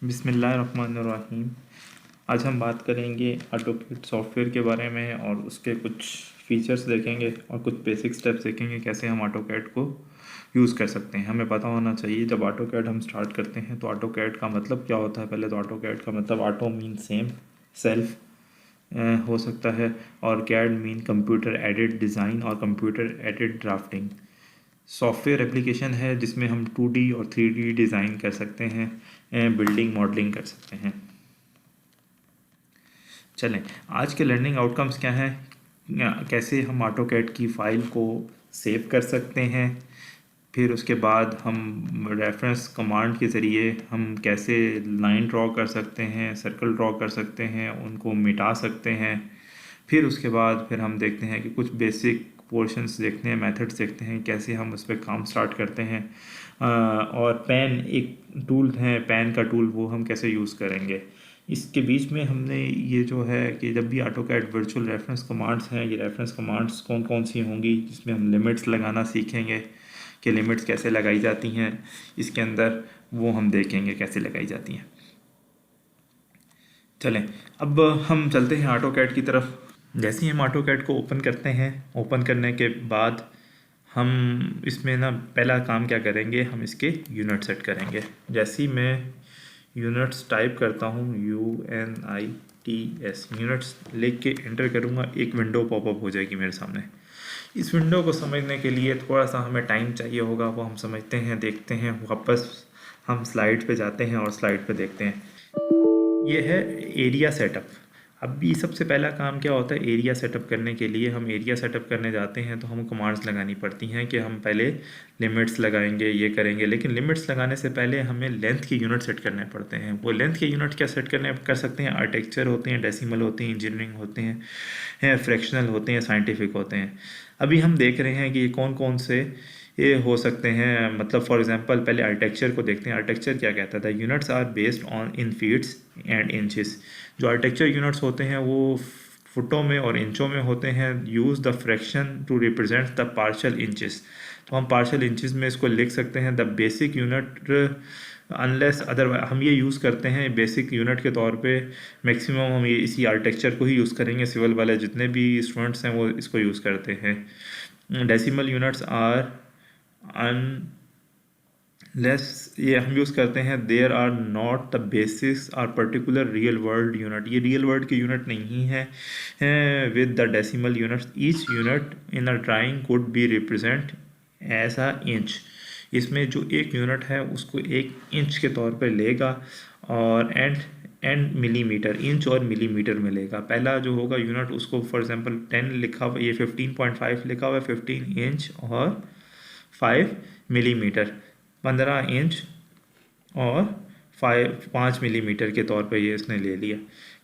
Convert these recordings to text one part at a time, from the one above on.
बिस्मिल्लाहिर्रहमानिर्रहीम। आज हम बात करेंगे ऑटोकैड सॉफ्टवेयर के बारे में और उसके कुछ फीचर्स देखेंगे और कुछ बेसिक स्टेप्स देखेंगे कैसे हम ऑटोकैड को यूज़ कर सकते हैं। हमें पता होना चाहिए जब ऑटोकैड हम स्टार्ट करते हैं तो ऑटोकैड का मतलब क्या होता है। पहले तो ऑटोकैड का मतलब ऑटो मीन सेम, सेल्फ हो सकता है, और CAD mean computer aided design और computer aided drafting. Software application है जिसमें हम 2D और 3D डिज़ाइन कर सकते हैं, बिल्डिंग मॉडलिंग कर सकते हैं। चलें, आज के लर्निंग आउटकम्स क्या हैं, कैसे हम ऑटोकैड की फ़ाइल को सेव कर सकते हैं, फिर उसके बाद हम रेफरेंस कमांड के ज़रिए हम कैसे लाइन ड्रॉ कर सकते हैं, सर्कल ड्रॉ कर सकते हैं, उनको मिटा सकते हैं। फिर उसके बाद फिर हम देखते हैं कि कुछ बेसिक पोर्शंस देखते हैं, मेथड्स देखते हैं, कैसे हम उस पर काम स्टार्ट करते हैं। और पैन एक टूल है, पैन का टूल, वो हम कैसे यूज़ करेंगे। इसके बीच में हमने ये जो है कि जब भी ऑटोकैड वर्चुअल रेफरेंस कमांड्स हैं, ये रेफरेंस कमांड्स कौन कौन सी होंगी, जिसमें हम लिमिट्स लगाना सीखेंगे कि लिमिट्स कैसे लगाई जाती हैं इसके अंदर, वो हम देखेंगे कैसे लगाई जाती हैं। चलें, अब हम चलते हैं ऑटोकैड की तरफ। जैसे ही हम ऑटोकैड को ओपन करते हैं, ओपन करने के बाद हम इसमें ना पहला काम क्या करेंगे, हम इसके यूनिट सेट करेंगे। जैसे ही मैं यूनिट्स टाइप करता हूँ, UNITS यूनिट्स लिख के एंटर करूँगा, एक विंडो पॉपअप हो जाएगी मेरे सामने। इस विंडो को समझने के लिए थोड़ा सा हमें टाइम चाहिए होगा, वो हम समझते हैं, देखते हैं, वापस हम स्लाइड पे जाते हैं और स्लाइड पे देखते हैं। ये है एरिया सेटअप। अभी सबसे पहला काम क्या होता है, एरिया सेटअप करने के लिए हम एरिया सेटअप करने जाते हैं तो हम कमांड्स लगानी पड़ती हैं कि हम पहले लिमिट्स लगाएंगे, ये करेंगे। लेकिन लिमिट्स लगाने से पहले हमें लेंथ के यूनिट सेट करने पड़ते हैं। वो लेंथ के यूनिट क्या सेट कर सकते हैं, आर्किटेक्चर होते हैं, डेसिमल होते हैं, इंजीनियरिंग होते हैं, फ्रैक्शनल होते हैं, साइंटिफिक होते हैं। अभी हम देख रहे हैं कि ये कौन कौन से ये हो सकते हैं। मतलब फॉर एग्जांपल पहले आर्किटेक्चर को देखते हैं। आर्किटेक्चर क्या कहता था, units are based on in feets and inches. जो आर्किटेक्चर यूनिट्स होते हैं वो फुटों में और इंचों में होते हैं। Use the fraction to represent the partial inches. तो हम पार्शियल इंचेस में इसको लिख सकते हैं। The basic unit unless other, हम ये यूज़ करते हैं बेसिक यूनिट के तौर पे। मैक्सिमम हम ये इसी आर्किटेक्चर को ही यूज़ करेंगे। सिविल वाले जितने भी स्टूडेंट्स हैं वो इसको यूज़ करते हैं। डेसिमल यूनिट्स आर अनलेस, ये हम यूज़ करते हैं, there are not the basis are particular real world unit. ये रियल वर्ल्ड के यूनिट नहीं है with the decimal units. Each unit in a drawing could be represent as a inch. इसमें जो एक यूनिट है उसको एक इंच के तौर पर लेगा और एंड मिलीमीटर, इंच और मिलीमीटर में लेगा। पहला जो होगा यूनिट उसको फॉर एग्जांपल 10 लिखा हुआ, ये 15.5 लिखा हुआ है, 15 इंच और 5 मिलीमीटर, 15 इंच और 5 मिलीमीटर के तौर पे ये इसने ले लिया।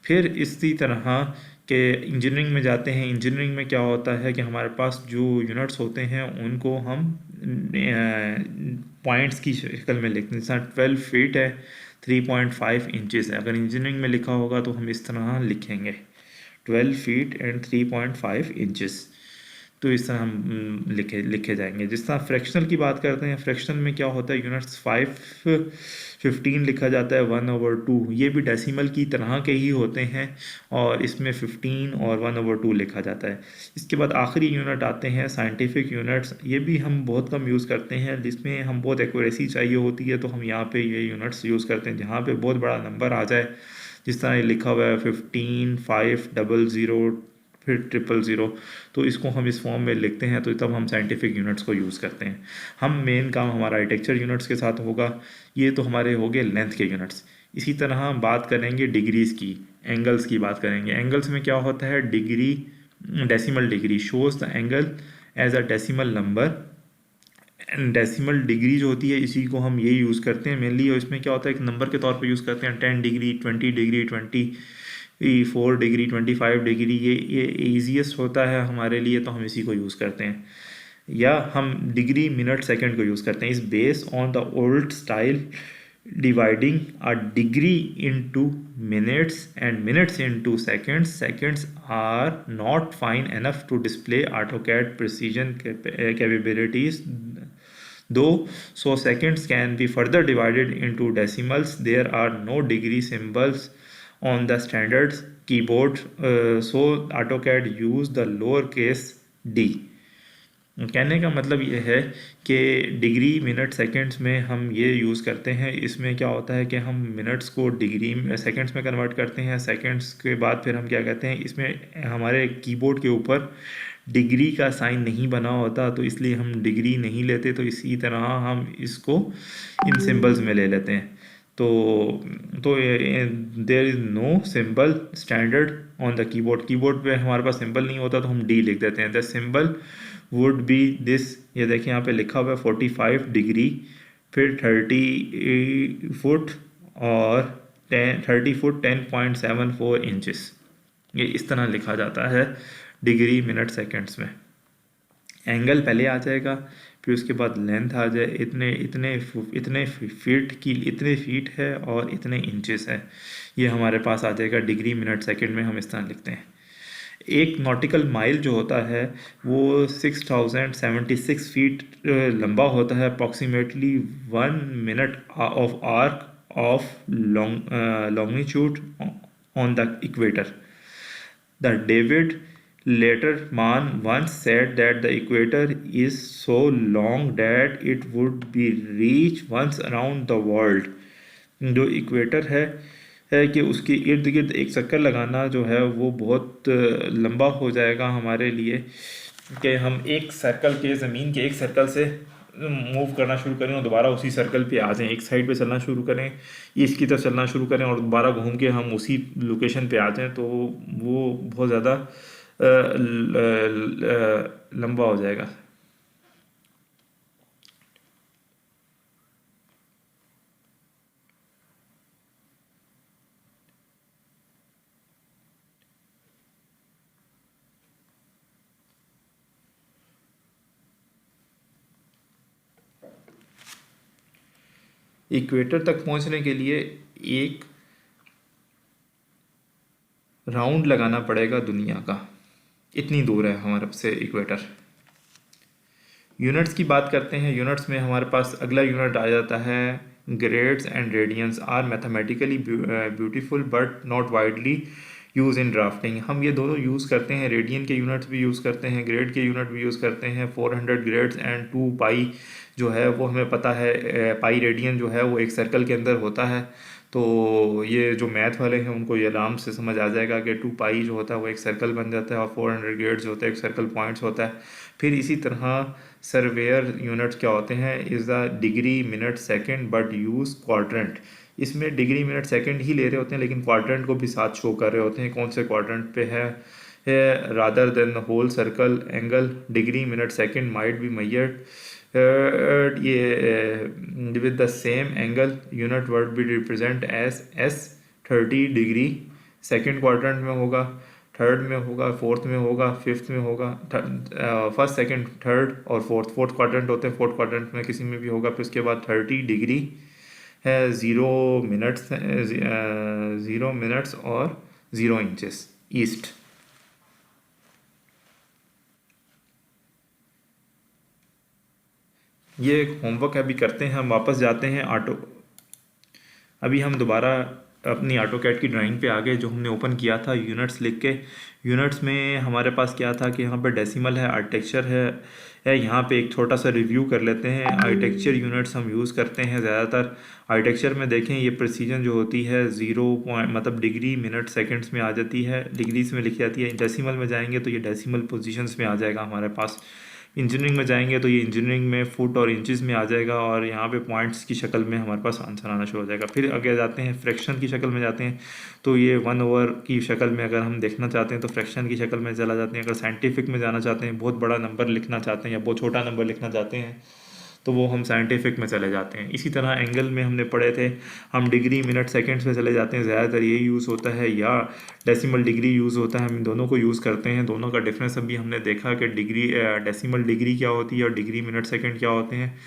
फिर इसी तरह के इंजीनियरिंग में जाते हैं। इंजीनियरिंग में क्या होता है कि हमारे पास जो यूनिट्स होते हैं उनको हम पॉइंट्स की शक्ल में लिखते हैं। जैसा 12 फीट है, 3.5 इंचेस है। अगर इंजीनियरिंग में लिखा होगा तो हम इस तरह लिखेंगे, 12 फीट एंड 3.5 इंचेस। तो इस तरह हम लिखे जाएंगे। जिस तरह फ्रैक्शनल की बात करते हैं, फ्रैक्शनल में क्या होता है, यूनिट्स 15 लिखा जाता है 1/2। ये भी डेसिमल की तरह के ही होते हैं और इसमें 15 और 1/2 लिखा जाता है। इसके बाद आखिरी यूनिट आते हैं साइंटिफिक यूनिट्स। ये भी हम बहुत कम यूज़ करते हैं, जिसमें हम बहुत एक्यूरेसी चाहिए होती है तो हम यहाँ पे ये यूनिट्स यूज़ करते हैं जहाँ पे बहुत बड़ा नंबर आ जाए। जिस तरह ये लिखा हुआ है 15, 500, फिर 000, तो इसको हम इस फॉर्म में लिखते हैं। तो तब हम साइंटिफिक यूनिट्स को यूज़ करते हैं। हम मेन काम हमारा आर्किटेक्चर यूनिट्स के साथ होगा। ये तो हमारे हो गए लेंथ के यूनिट्स। इसी तरह हम बात करेंगे डिग्रीज़ की, एंगल्स की बात करेंगे। एंगल्स में क्या होता है, degree, decimal degree shows the angle as a decimal number. Decimal degree जो होती है इसी को हम यही यूज़ करते हैं मेनली। और इसमें क्या होता है, एक नंबर के तौर पे यूज़ करते हैं। 10 डिग्री, 20 डिग्री, 24 डिग्री, 25 डिग्री, ये ईजीएस्ट होता है हमारे लिए तो हम इसी को यूज़ करते हैं। या हम डिग्री, मिनट, सेकंड को यूज़ करते हैं। इस base on the old style dividing a degree into minutes and minutes into seconds. Seconds are not fine enough to display AutoCAD precision capabilities. Though so seconds can be further divided into decimals, there are no degree symbols on the standard keyboard, so AutoCAD use the lowercase d. कहने का मतलब ये है कि degree minute seconds में हम ये use करते हैं। इसमें क्या होता है कि हम मिनट्स को डिग्री सेकंड्स में कन्वर्ट करते हैं। सेकंड्स के बाद फिर हम क्या कहते हैं, इसमें हमारे कीबोर्ड के ऊपर डिग्री का साइन नहीं बना होता, तो इसलिए हम डिग्री नहीं लेते। तो इसी तरह हम इसको इन सिंबल्स में ले लेते हैं। तो there is no symbol standard on the keyboard. Keyboard पे हमारे पास सिंबल नहीं होता तो हम डी लिख देते हैं। The symbol would be this, ये देखिए यहाँ पे लिखा हुआ है 45 डिग्री, फिर 30 फुट और 30 फुट 10.74 इंचेस। ये इस तरह लिखा जाता है डिग्री मिनट सेकंड्स में। एंगल पहले आ जाएगा, फिर उसके बाद लेंथ आ जाए, इतने इतने इतने फीट की, इतने फीट है और इतने इंचेस है। ये हमारे पास आ जाएगा डिग्री मिनट सेकंड में। हम इस तरह लिखते हैं। एक नॉटिकल माइल जो होता है वो 6076 फीट लंबा होता है। Approximately 1 minute of arc of longitude on the equator. The David Letterman once said that the equator is so long that it would be reached once around the world। जो equator है कि उसके इर्द गिर्द एक चक्कर लगाना जो है वो बहुत लंबा हो जाएगा हमारे लिए, कि हम एक सर्कल के, ज़मीन के एक सर्कल से मूव करना शुरू करें और दोबारा उसी सर्कल पे आ जाएं। एक साइड पे चलना शुरू करें, ईस्ट की तरफ चलना शुरू करें और दोबारा घूम के हम उसी लोकेशन पे आ जाएं, तो वो बहुत ज़्यादा लंबा हो जाएगा। इक्वेटर तक पहुंचने के लिए एक राउंड लगाना पड़ेगा दुनिया का, इतनी दूर है हमारे से इक्वेटर। यूनिट्स की बात करते हैं। यूनिट्स में हमारे पास अगला यूनिट आ जाता है grades and radians are mathematically beautiful but not widely use in drafting. हम ये दोनों यूज़ करते हैं, रेडियन के यूनिट्स भी यूज़ करते हैं, ग्रेड के यूनिट भी यूज़ करते हैं। 400 ग्रेड्स एंड 2 पाई जो है वो हमें पता है, पाई रेडियन जो है वो एक सर्कल के अंदर होता है। तो ये जो मैथ वाले हैं उनको ये आराम से समझ आ जाएगा कि 2 पाई जो होता है वो एक सर्कल बन जाता है और 400 ग्रेड्स जो होता है एक सर्कल पॉइंट्स होता है। फिर इसी तरह सर्वेयर यूनिट्स क्या होते हैं, is the degree minute second but use quadrant. इसमें डिग्री मिनट सेकंड ही ले रहे होते हैं लेकिन क्वाड्रेंट को भी साथ शो कर रहे होते हैं। कौन से क्वाड्रेंट पे है rather than the whole circle angle degree minute second might be measured ये with the same angle unit would be represent as as 30 degree. Second quadrant में होगा, थर्ड में होगा, फोर्थ में होगा, फिफ्थ में होगा। फर्स्ट सेकंड थर्ड और फोर्थ क्वाड्रेंट होते हैं, फोर्थ क्वाड्रेंट में किसी में भी होगा। फिर उसके बाद 30 डिग्री है, 0 मिनट्स और 0 इंचेस ईस्ट। ये एक होमवर्क अभी करते हैं, हम वापस जाते हैं अभी हम दोबारा अपनी ऑटोकैड की ड्राइंग पे आ गए जो हमने ओपन किया था यूनिट्स लिख के। यूनिट्स में हमारे पास क्या था कि यहाँ पे डेसिमल है, आर्किटेक्चर है। यहाँ पे एक छोटा सा रिव्यू कर लेते हैं। आर्किटेक्चर यूनिट्स हम यूज़ करते हैं ज़्यादातर। आर्किटेक्चर में देखें ये प्रिसीजन जो होती है 0 पॉइंट मतलब डिग्री मिनट सेकंड्स में आ जाती है, डिग्रीज में लिखी जाती है। डेसिमल में जाएंगे तो ये डेसिमल पोजीशंस में आ जाएगा हमारे पास। इंजीनियरिंग में जाएंगे तो ये इंजीनियरिंग में फुट और इंचज़ में आ जाएगा और यहाँ पे पॉइंट्स की शक्ल में हमारे पास आंसर आना शुरू हो जाएगा। फिर आगे जाते हैं फ्रैक्शन की शक्ल में जाते हैं तो ये 1/, की शक्ल में अगर हम देखना चाहते हैं तो फ्रैक्शन की शक्ल में चला जाते हैं। अगर साइंटिफिक में जाना चाहते हैं, बहुत बड़ा नंबर लिखना चाहते हैं या बहुत छोटा नंबर लिखना चाहते हैं तो वो हम साइंटिफिक में चले जाते हैं। इसी तरह एंगल में हमने पढ़े थे, हम डिग्री मिनट सेकंड्स में चले जाते हैं, ज़्यादातर ये यूज़ होता है या डेसिमल डिग्री यूज़ होता है। हम इन दोनों को यूज़ करते हैं। दोनों का डिफरेंस अभी हमने देखा कि डिग्री डेसिमल डिग्री क्या होती है और डिग्री मिनट सेकंड क्या होते हैं।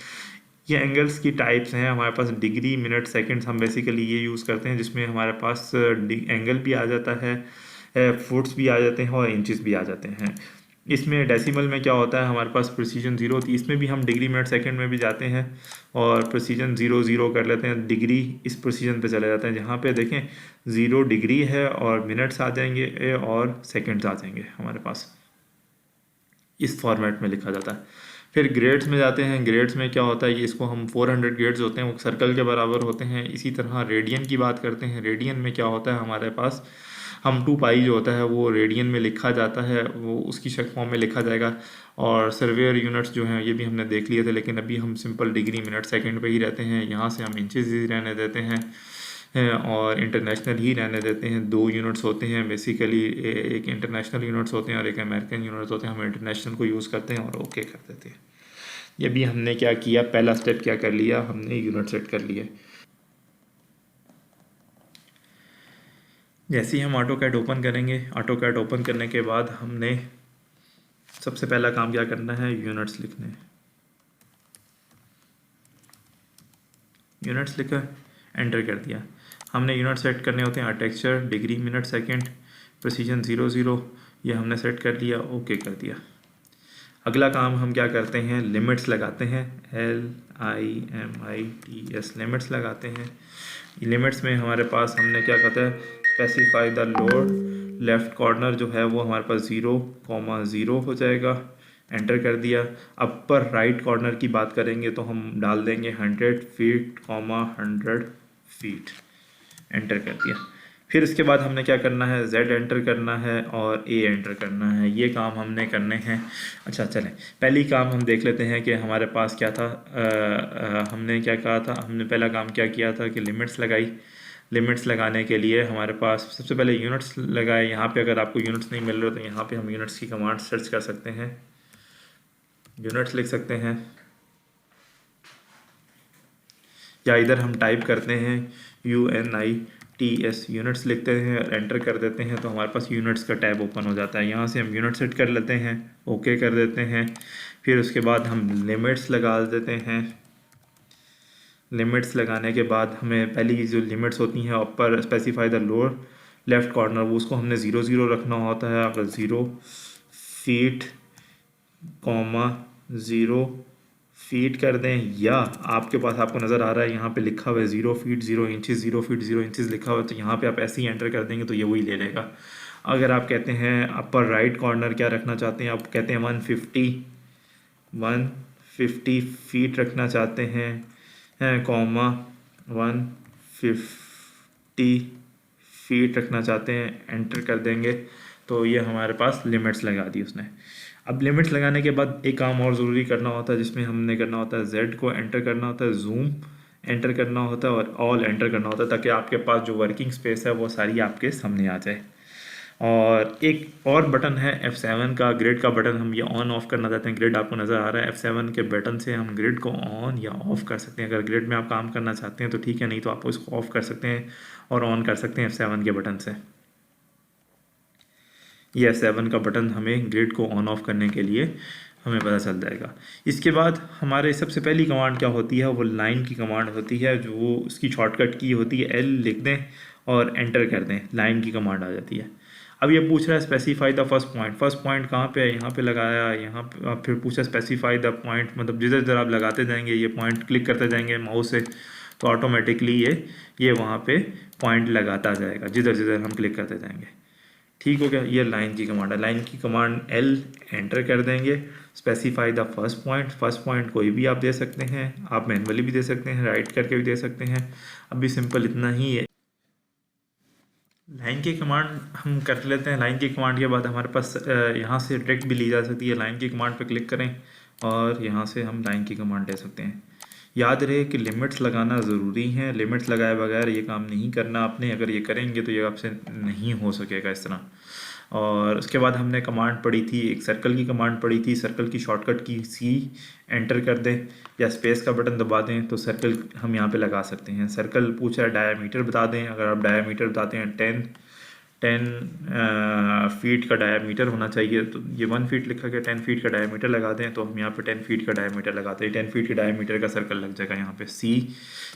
ये एंगल्स की टाइप्स हैं हमारे पास। डिग्री मिनट सेकंड्स हम बेसिकली ये यूज़ करते हैं जिसमें हमारे पास एंगल भी आ जाता है, फुट्स भी आ जाते हैं और इंचज़ भी आ जाते हैं। इसमें डेसिमल में क्या होता है, हमारे पास प्रिसीजन 0 होती है, इसमें भी हम डिग्री मिनट सेकंड में भी जाते हैं और प्रिसीजन 0 कर लेते हैं, डिग्री इस प्रिसीजन पे चले जाते हैं। जहाँ पे देखें 0 डिग्री है और मिनट्स आ जाएंगे और सेकंड्स आ जाएंगे हमारे पास, इस फॉर्मेट में लिखा जाता है। फिर ग्रेड्स में जाते हैं, ग्रेड्स में क्या होता है, ये इसको हम 400 ग्रेड्स होते हैं, वो सर्कल के बराबर होते हैं। इसी तरह रेडियन की बात करते हैं, रेडियन में क्या होता है हमारे पास, हम 2 पाई जो होता है वो रेडियन में लिखा जाता है, वो उसकी शक फॉर्म में लिखा जाएगा। और सर्वेयर यूनिट्स जो हैं ये भी हमने देख लिए थे, लेकिन अभी हम सिंपल डिग्री मिनट सेकंड पे ही रहते हैं। यहाँ से हम इंचेस ही रहने देते हैं और इंटरनेशनल ही रहने देते हैं। 2 यूनिट्स होते हैं बेसिकली, एक इंटरनेशनल यूनिट्स होते हैं और एक अमेरिकन यूनिट्स होते हैं। हम इंटरनेशनल को यूज़ करते हैं और ओके कर देते हैं। ये भी हमने क्या किया, पहला स्टेप क्या कर लिया, हमने यूनिट सेट कर लिया। जैसे ही हम ऑटो कैड ओपन करेंगे, ऑटो कैड ओपन करने के बाद हमने सबसे पहला काम क्या करना है, यूनिट्स लिखने। यूनिट्स लिखा, एंटर कर दिया। हमने यूनिट सेट करने होते हैं texture, degree minute second, precision 0 ये हमने सेट कर लिया, ओके कर दिया। अगला काम हम क्या करते हैं, लिमिट्स लगाते हैं, LIMITS लिमिट्स लगाते हैं। लिमिट्स में हमारे पास हमने क्या कहता है, specify the load, left corner जो है वो हमारे पास 0,0 हो जाएगा, एंटर कर दिया। अपर राइट कॉर्नर की बात करेंगे तो हम डाल देंगे 100 फीट, 100 फीट, एंटर कर दिया। फिर इसके बाद हमने क्या करना है, Z एंटर करना है और A एंटर करना है, ये काम हमने करने हैं। अच्छा चलें, पहली काम हम देख लेते हैं कि हमारे पास क्या था। हमने क्या कहा था, हमने पहला काम क्या किया था कि लिमिट्स लगाई। लिमिट्स लगाने के लिए हमारे पास सबसे पहले यूनिट्स लगाए। यहाँ पे अगर आपको यूनिट्स नहीं मिल रहे तो यहाँ पे हम यूनिट्स की कमांड सर्च कर सकते हैं, यूनिट्स लिख सकते हैं, या इधर हम टाइप करते हैं UNITS, यूनिट्स लिखते हैं और एंटर कर देते हैं तो हमारे पास यूनिट्स का टैब ओपन हो जाता है। यहाँ से हम यूनिट सेट कर लेते हैं, ओके कर देते हैं। फिर उसके बाद हम लिमिट्स लगा देते हैं। लिमिट्स लगाने के बाद हमें पहली जो लिमिट्स होती हैं, ऊपर specify the lower left corner, वो उसको हमने 0 रखना होता है। अगर 0 फीट, 0 फीट कर दें, या आपके पास आपको नज़र आ रहा है यहाँ पे लिखा हुआ है 0 फीट 0 इंचज़, 0 फीट 0 इंचज़ लिखा हुआ है, तो यहाँ पे आप ऐसे ही एंटर कर देंगे तो ये वही ले लेगा। अगर आप कहते हैं अपर राइट कॉर्नर क्या रखना चाहते हैं, आप कहते हैं 150 फीट रखना चाहते हैं, 150 फीट रखना चाहते हैं, एंटर कर देंगे तो ये हमारे पास लिमिट्स लगा दी उसने। अब लिमिट्स लगाने के बाद एक काम और ज़रूरी करना होता है, जिसमें हमने करना होता है Z को एंटर करना होता है, जूम एंटर करना होता है और ऑल एंटर करना होता है, ताकि आपके पास जो वर्किंग स्पेस है वो सारी आपके सामने आ जाए। और एक और बटन है F7 का, ग्रिड का बटन, हम ये ऑन ऑफ करना चाहते हैं। ग्रिड आपको नज़र आ रहा है, F7 के बटन से हम ग्रिड को ऑन या ऑफ़ कर सकते हैं। अगर ग्रिड में आप काम करना चाहते हैं तो ठीक है, नहीं तो आप इसको ऑफ़ कर सकते हैं और ऑन कर सकते हैं F7 के बटन से। ये F7 का बटन हमें ग्रिड को ऑन ऑफ करने के लिए हमें पता चल जाएगा। इसके बाद हमारे सबसे पहली कमांड क्या होती है, वो लाइन की कमांड होती है, जो उसकी शॉर्टकट की होती है L लिख दें और एंटर कर दें, लाइन की कमांड आ जाती है। अब ये पूछ रहा है specify the first point, first point कहाँ पे है, यहाँ पे लगाया, यहाँ पे। अब फिर पूछा स्पेसिफाई द पॉइंट, मतलब जिधर जिधर आप लगाते जाएंगे, ये पॉइंट क्लिक करते जाएंगे माउस से, तो ऑटोमेटिकली ये वहाँ पे पॉइंट लगाता जाएगा जिधर जिधर हम क्लिक करते जाएंगे। ठीक हो गया, ये लाइन की कमांड है। लाइन की कमांड L एंटर कर देंगे, specify the first point. First point कोई भी आप दे सकते हैं, आप मैनुअली भी दे सकते हैं, राइट करके भी दे सकते हैं। अभी सिंपल इतना ही है। लाइन की कमांड हम कर लेते हैं। लाइन की कमांड के बाद हमारे पास यहाँ से डायरेक्ट भी ली जा सकती है। लाइन की कमांड पर क्लिक करें और यहाँ से हम लाइन की कमांड ले सकते हैं। याद रहे कि लिमिट्स लगाना ज़रूरी है, लिमिट्स लगाए बगैर ये काम नहीं करना आपने। अगर ये करेंगे तो ये आपसे नहीं हो सकेगा इस तरह। और उसके बाद हमने कमांड पढ़ी थी, एक सर्कल की कमांड पढ़ी थी। सर्कल की शॉर्टकट की C एंटर कर दें या स्पेस का बटन दबा दें तो सर्कल हम यहाँ पे लगा सकते हैं। सर्कल पूछा है डायामीटर बता दें, अगर आप डायामीटर बताते हैं 10 फीट का डायामीटर होना चाहिए, तो ये 1 फीट लिखा गया, 10 फीट का डायामीटर लगा दें, तो हम यहाँ पे 10 फीट का डायामीटर लगाते हैं, 10 फीट के डायामीटर का सर्कल लग जाएगा। यहाँ पे सी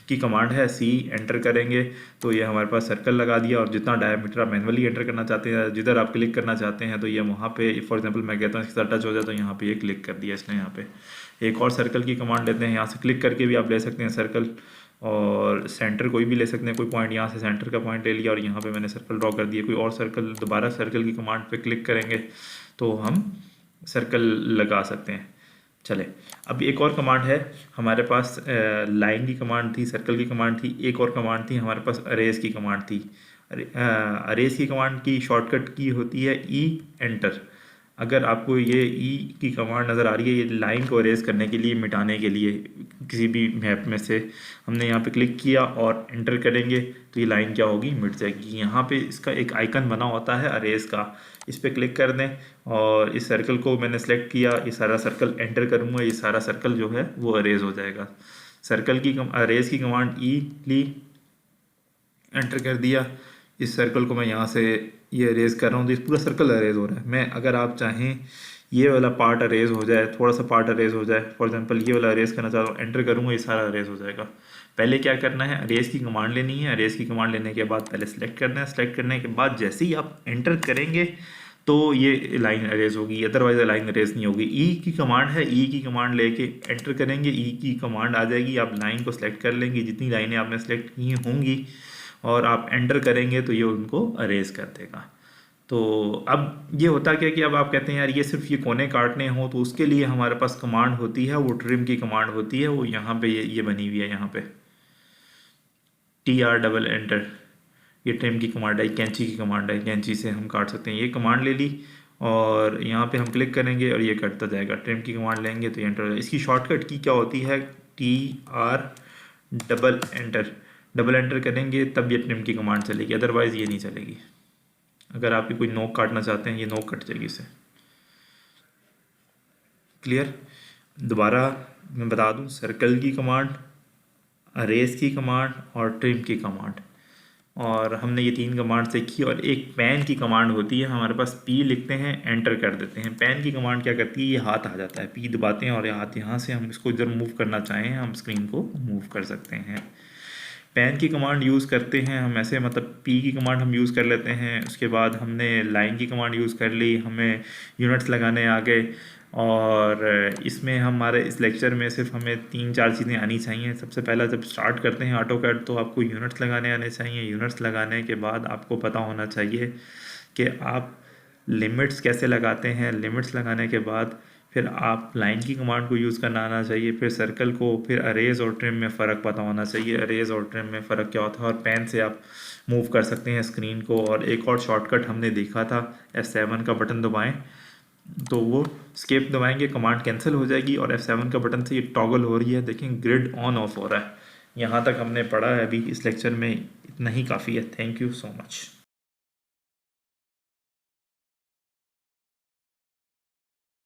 की कमांड है, सी एंटर करेंगे तो ये हमारे पास सर्कल लगा दिया, और जितना डायामीटर आप मैनुअली एंटर करना चाहते हैं, जिधर आप क्लिक करना चाहते हैं, तो ये वहाँ पे फॉर एग्जांपल मैं कहता हूँ इसके साथ टच हो जाए, तो यहाँ पे ये क्लिक कर दिया इसने। यहाँ पे एक और सर्कल की कमांड लेते हैं, यहाँ से क्लिक करके भी आप ले सकते हैं सर्कल, और सेंटर कोई भी ले सकते हैं, कोई पॉइंट यहाँ से सेंटर का पॉइंट ले लिया और यहाँ पे मैंने सर्कल ड्रॉ कर दिया। कोई और सर्कल, दोबारा सर्कल की कमांड पे क्लिक करेंगे तो हम सर्कल लगा सकते हैं। चले, अब एक और कमांड है हमारे पास, लाइन की कमांड थी, सर्कल की कमांड थी, एक और कमांड थी हमारे पास अरेज की कमांड थी। अरेज की कमांड की शॉर्टकट की होती है ई एंटर। अगर आपको ये ई की कमांड नज़र आ रही है, ये लाइन को अरेज करने के लिए, मिटाने के लिए, किसी भी मैप में से हमने यहाँ पे क्लिक किया और एंटर करेंगे तो ये लाइन क्या होगी, मिट जाएगी। यहाँ पे इसका एक आइकन बना होता है अरेज का, इस पर क्लिक कर दें और इस सर्कल को मैंने सेलेक्ट किया, ये सारा सर्कल एंटर करूँगा, ये सारा सर्कल जो है वो अरेज हो जाएगा। सर्कल की अरेज की कमांड ई ली, एंटर कर दिया, इस सर्कल को मैं यहाँ से ये अरेज कर रहा हूँ तो इस पूरा सर्कल अरेज हो रहा है। मैं अगर आप चाहें ये वाला पार्ट अरेज हो जाए, थोड़ा सा पार्ट अरेज हो जाए, फॉर एग्जांपल ये वाला अरेज करना चाहता हूँ, एंटर करूँगा, ये सारा अरेज हो जाएगा। पहले क्या करना है, अरेज की कमांड लेनी है, अरेज की कमांड लेने के बाद पहले सेलेक्ट करना है, सेलेक्ट करने के बाद जैसे ही आप एंटर करेंगे तो ये लाइन अरेज होगी, अदरवाइज लाइन अरेज नहीं होगी। ई की कमांड है, ई की कमांड लेके एंटर करेंगे, ई की कमांड आ जाएगी, आप लाइन को सिलेक्ट कर लेंगे, जितनी लाइनें आपने सेलेक्ट की होंगी, और आप एंटर करेंगे तो ये उनको अरेज कर देगा। तो अब ये होता क्या कि अब आप कहते हैं यार ये सिर्फ ये कोने काटने हो, तो उसके लिए हमारे पास कमांड होती है, वो ट्रिम की कमांड होती है, वो यहाँ पे ये बनी हुई है, यहाँ पे TR डबल एंटर, ये ट्रिम की कमांड है, कैंची की कमांड है, कैंची से हम काट सकते हैं। ये कमांड ले ली और यहाँ पे हम क्लिक करेंगे और ये कटता जाएगा। ट्रिम की कमांड लेंगे तो ये एंटर हो जाएगा। इसकी शॉर्टकट की क्या होती है, TR double enter, double enter करेंगे तब ये ट्रिम की कमांड चलेगी, अदरवाइज़ ये नहीं चलेगी। अगर आप कोई नोक काटना चाहते हैं, ये नोक कट जाएगी इससे। क्लियर? दोबारा मैं बता दूं, सर्कल की कमांड, अरेज की कमांड और ट्रिम की कमांड, और हमने ये 3 कमांड सीखी। और एक पैन की कमांड होती है हमारे पास, पी लिखते हैं, एंटर कर देते हैं। पैन की कमांड क्या करती है, ये हाथ आ जाता है, पी दबाते हैं और ये हाथ, यहाँ से हम इसको इधर मूव करना चाहें, हम स्क्रीन को मूव कर सकते हैं। पैन की कमांड यूज़ करते हैं हम ऐसे, मतलब पी की कमांड हम यूज़ कर लेते हैं, उसके बाद हमने लाइन की कमांड यूज़ कर ली, हमें यूनिट्स लगाने आ गए, और इसमें हमारे इस लेक्चर में सिर्फ हमें 3-4 चीज़ें आनी चाहिए। सबसे पहला, जब स्टार्ट करते हैं ऑटोकैड तो आपको यूनिट्स लगाने आने चाहिए। यूनिट्स लगाने के बाद आपको पता होना चाहिए कि आप लिमिट्स कैसे लगाते हैं। लिमिट्स लगाने के बाद फिर आप लाइन की कमांड को यूज़ करना आना चाहिए, फिर सर्कल को, फिर अरेज और ट्रिम में फ़र्क पता होना चाहिए, अरेज और ट्रिम में फ़र्क क्या होता है, और पेन से आप मूव कर सकते हैं स्क्रीन को। और एक और शॉर्टकट हमने देखा था, F7 का बटन दबाएं तो वो स्केप दबाएंगे, कमांड कैंसिल हो जाएगी, और F7 का बटन से ये टॉगल हो रही है, देखें ग्रिड ऑन ऑफ हो रहा है। यहाँ तक हमने पढ़ा है अभी इस लेक्चर में, इतना ही काफ़ी है। Thank you so much.